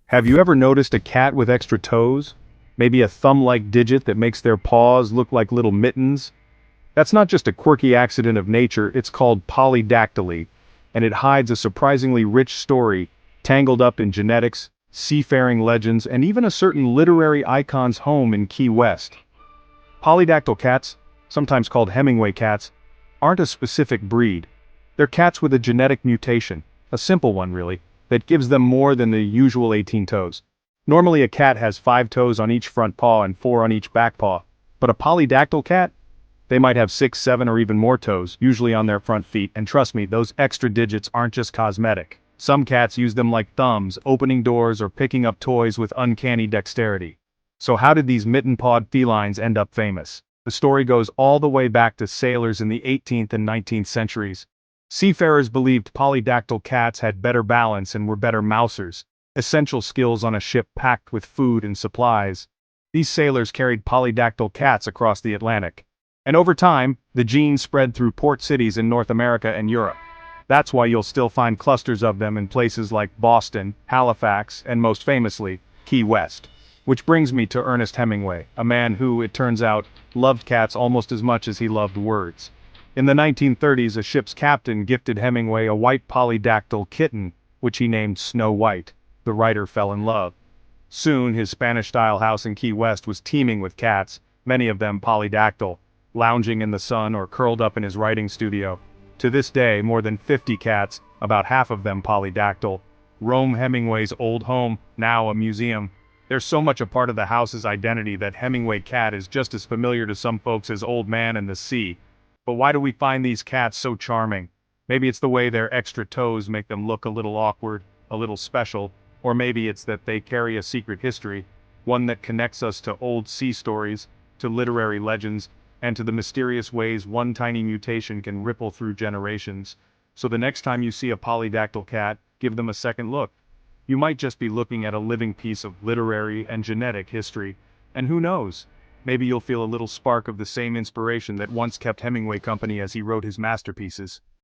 Have you ever noticed a cat with extra toes? Maybe a thumb-like digit that makes their paws look like little mittens? That's not just a quirky accident of nature, it's called polydactyly, and it hides a surprisingly rich story, tangled up in genetics, seafaring legends, and even a certain literary icon's home in Key West. Polydactyl cats, sometimes called Hemingway cats, aren't a specific breed. They're cats with a genetic mutation, a simple one really, that gives them more than the usual 18 toes. Normally a cat has 5 toes on each front paw and 4 on each back paw, but a polydactyl cat? They might have 6, 7 or even more toes, usually on their front feet, and trust me, those extra digits aren't just cosmetic. Some cats use them like thumbs, opening doors or picking up toys with uncanny dexterity. So how did these mitten-pawed felines end up famous? The story goes all the way back to sailors in the 18th and 19th centuries. Seafarers believed polydactyl cats had better balance and were better mousers, essential skills on a ship packed with food and supplies. These sailors carried polydactyl cats across the Atlantic. And over time, the gene spread through port cities in North America and Europe. That's why you'll still find clusters of them in places like Boston, Halifax, and most famously, Key West. Which brings me to Ernest Hemingway, a man who, it turns out, loved cats almost as much as he loved words. In the 1930s, a ship's captain gifted Hemingway a white polydactyl kitten, which he named Snow White. The writer fell in love. Soon, his Spanish-style house in Key West was teeming with cats, many of them polydactyl, lounging in the sun or curled up in his writing studio. To this day, more than 50 cats, about half of them polydactyl, roam Hemingway's old home, now a museum. They're so much a part of the house's identity that Hemingway cat is just as familiar to some folks as Old Man and the Sea. But why do we find these cats so charming? Maybe it's the way their extra toes make them look a little awkward, a little special, or maybe it's that they carry a secret history, one that connects us to old sea stories, to literary legends, and to the mysterious ways one tiny mutation can ripple through generations. So the next time you see a polydactyl cat, give them a second look. You might just be looking at a living piece of literary and genetic history, and who knows, maybe you'll feel a little spark of the same inspiration that once kept Hemingway company as he wrote his masterpieces.